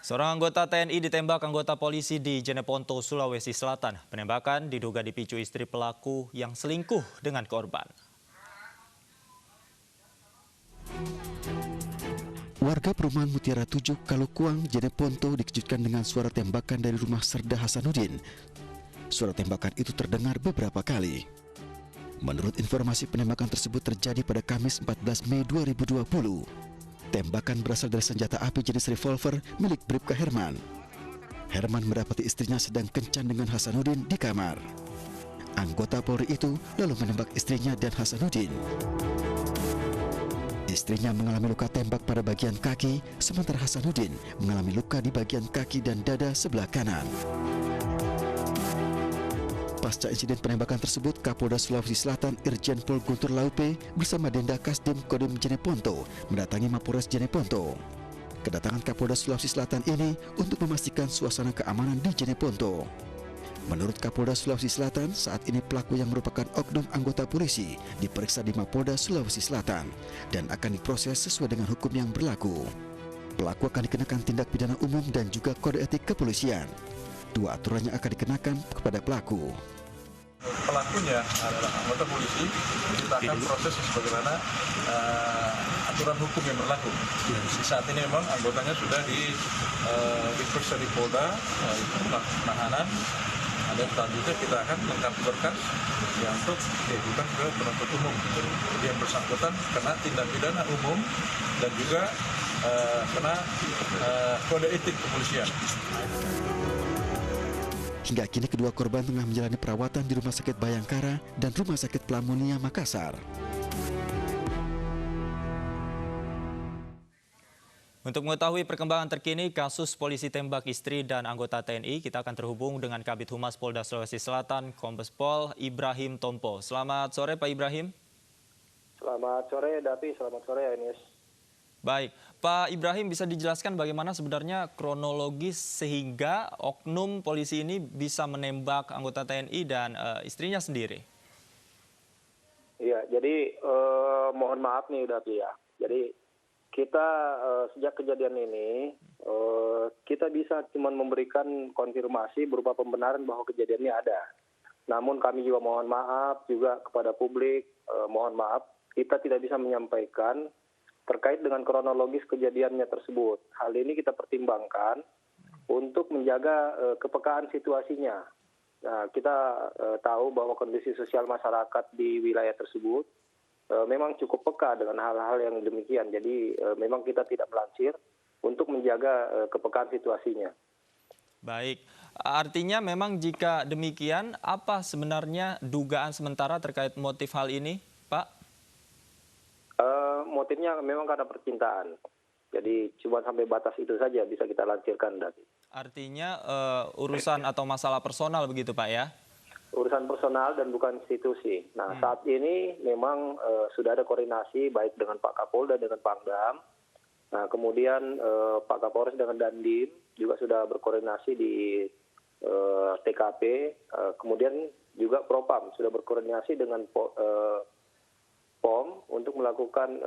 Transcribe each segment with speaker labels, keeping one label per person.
Speaker 1: Seorang anggota TNI ditembak anggota polisi di Jeneponto, Sulawesi Selatan. Penembakan diduga dipicu istri pelaku yang selingkuh dengan korban.
Speaker 2: Warga perumahan Mutiara 7, Kalokuang, Jeneponto dikejutkan dengan suara tembakan dari rumah Serda Hasanuddin. Suara tembakan itu terdengar beberapa kali. Menurut informasi, penembakan tersebut terjadi pada Kamis 14 Mei 2020. Tembakan berasal dari senjata api jenis revolver milik Bribka Herman. Herman mendapati istrinya sedang kencan dengan Hasanuddin di kamar. Anggota Polri itu lalu menembak istrinya dan Hasanuddin. Istrinya mengalami luka tembak pada bagian kaki, sementara Hasanuddin mengalami luka di bagian kaki dan dada sebelah kanan. Pasca insiden penembakan tersebut, Kapolda Sulawesi Selatan Irjen Pol Guntur Laupe bersama Denda Kasdim Kodim Jeneponto mendatangi Mapolres Jeneponto. Kedatangan Kapolda Sulawesi Selatan ini untuk memastikan suasana keamanan di Jeneponto. Menurut Kapolda Sulawesi Selatan, saat ini pelaku yang merupakan oknum anggota polisi diperiksa di Mapolda Sulawesi Selatan dan akan diproses sesuai dengan hukum yang berlaku. Pelaku akan dikenakan tindak pidana umum dan juga kode etik kepolisian. Dua aturannya akan dikenakan kepada pelaku.
Speaker 3: Pelakunya adalah anggota polisi, kita akan proses sebagaimana aturan hukum yang berlaku. Saat ini memang anggotanya sudah diperiksa di Polda, penahanan. Dan selanjutnya kita akan lengkapi berkas untuk diajukan ke penuntut umum. Jadi yang bersangkutan kena tindak pidana umum dan juga kena kode etik kepolisian.
Speaker 2: Hingga kini kedua korban tengah menjalani perawatan di Rumah Sakit Bayangkara dan Rumah Sakit Pelamunia Makassar.
Speaker 1: Untuk mengetahui perkembangan terkini kasus polisi tembak istri dan anggota TNI, kita akan terhubung dengan Kabid Humas Polda Sulawesi Selatan, Kombes Pol Ibrahim Tompo. Selamat sore Pak Ibrahim.
Speaker 4: Selamat sore Dapi, selamat sore Anies.
Speaker 1: Baik, Pak Ibrahim bisa dijelaskan bagaimana sebenarnya kronologis sehingga oknum polisi ini bisa menembak anggota TNI dan istrinya sendiri?
Speaker 4: Iya, jadi mohon maaf nih Dapi ya. Jadi kita sejak kejadian ini kita bisa cuma memberikan konfirmasi berupa pembenaran bahwa kejadiannya ada. Namun kami juga mohon maaf juga kepada publik, mohon maaf kita tidak bisa menyampaikan terkait dengan kronologis kejadiannya tersebut. Hal ini kita pertimbangkan untuk menjaga kepekaan situasinya. Nah, kita tahu bahwa kondisi sosial masyarakat di wilayah tersebut memang cukup peka dengan hal-hal yang demikian. Jadi memang kita tidak melansir untuk menjaga kepekaan situasinya.
Speaker 1: Baik, artinya memang jika demikian, apa sebenarnya dugaan sementara terkait motif hal ini, Pak?
Speaker 4: Motifnya memang karena percintaan. Jadi cuma sampai batas itu saja bisa kita lansirkan.
Speaker 1: Artinya urusan atau masalah personal begitu Pak ya?
Speaker 4: Urusan personal dan bukan institusi. Nah saat ini memang sudah ada koordinasi baik dengan Pak Kapolda dengan Pangdam. Nah kemudian Pak Kapolres dengan Dandim juga sudah berkoordinasi di TKP. Kemudian juga Propam sudah berkoordinasi dengan POM untuk melakukan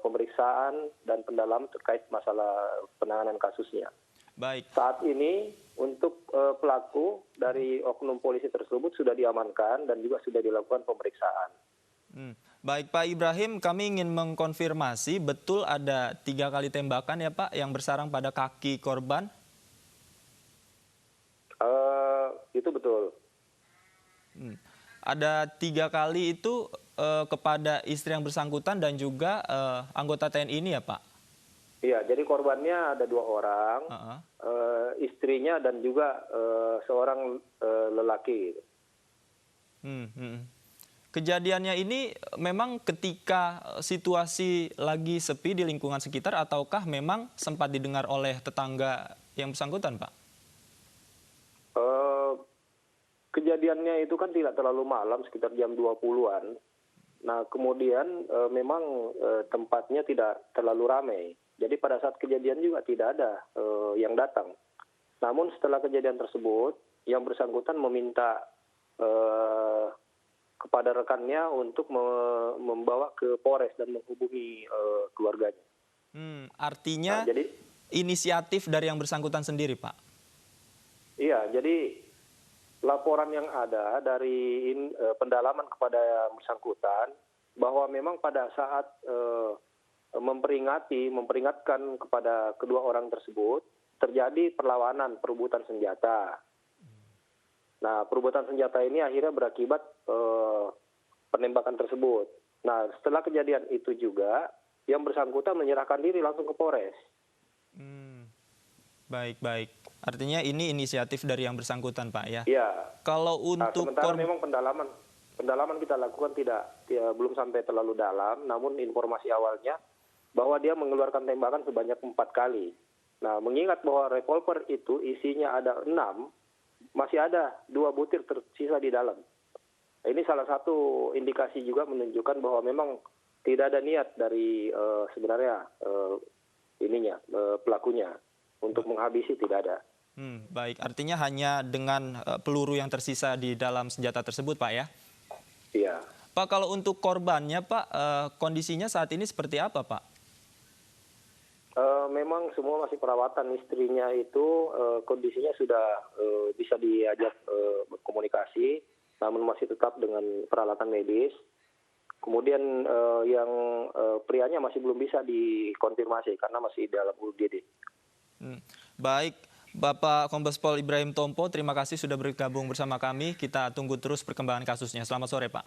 Speaker 4: pemeriksaan dan pendalaman terkait masalah penanganan kasusnya.
Speaker 1: Baik.
Speaker 4: Saat ini untuk pelaku dari oknum polisi tersebut sudah diamankan dan juga sudah dilakukan pemeriksaan.
Speaker 1: Baik Pak Ibrahim, kami ingin mengkonfirmasi betul ada 3 kali tembakan ya Pak yang bersarang pada kaki korban?
Speaker 4: Itu betul.
Speaker 1: Ada 3 kali itu kepada istri yang bersangkutan dan juga anggota TNI ini ya Pak?
Speaker 4: Iya, jadi korbannya ada 2 orang, istrinya dan juga seorang lelaki.
Speaker 1: Kejadiannya ini memang ketika situasi lagi sepi di lingkungan sekitar ataukah memang sempat didengar oleh tetangga yang bersangkutan Pak?
Speaker 4: Kejadiannya itu kan tidak terlalu malam, sekitar jam 20-an. Nah, kemudian memang tempatnya tidak terlalu ramai. Jadi pada saat kejadian juga tidak ada yang datang. Namun setelah kejadian tersebut, yang bersangkutan meminta kepada rekannya untuk membawa ke Polres dan menghubungi keluarganya.
Speaker 1: Artinya,
Speaker 4: nah, jadi
Speaker 1: inisiatif dari yang bersangkutan sendiri, Pak?
Speaker 4: Iya, jadi laporan yang ada dari pendalaman kepada yang bersangkutan bahwa memang pada saat memperingatkan kepada kedua orang tersebut terjadi perlawanan perebutan senjata. Nah, perebutan senjata ini akhirnya berakibat penembakan tersebut. Nah, setelah kejadian itu juga yang bersangkutan menyerahkan diri langsung ke Polres.
Speaker 1: Baik. Artinya ini inisiatif dari yang bersangkutan, Pak, ya?
Speaker 4: Iya.
Speaker 1: Kalau untuk
Speaker 4: sementara memang pendalaman kita lakukan belum sampai terlalu dalam, namun informasi awalnya bahwa dia mengeluarkan tembakan sebanyak 4 kali. Nah, mengingat bahwa revolver itu isinya ada 6, masih ada 2 butir tersisa di dalam. Ini salah satu indikasi juga menunjukkan bahwa memang tidak ada niat dari sebenarnya pelakunya untuk menghabisi, tidak ada.
Speaker 1: Baik, artinya hanya dengan peluru yang tersisa di dalam senjata tersebut, Pak, ya?
Speaker 4: Iya.
Speaker 1: Pak, kalau untuk korbannya, Pak, kondisinya saat ini seperti apa, Pak?
Speaker 4: Memang semua masih perawatan. Istrinya itu kondisinya sudah bisa diajak berkomunikasi, namun masih tetap dengan peralatan medis. Kemudian yang prianya masih belum bisa dikonfirmasi karena masih dalam UGD.
Speaker 1: Baik, Bapak Kombes Pol Ibrahim Tompo, terima kasih sudah bergabung bersama kami. Kita tunggu terus perkembangan kasusnya. Selamat sore, Pak.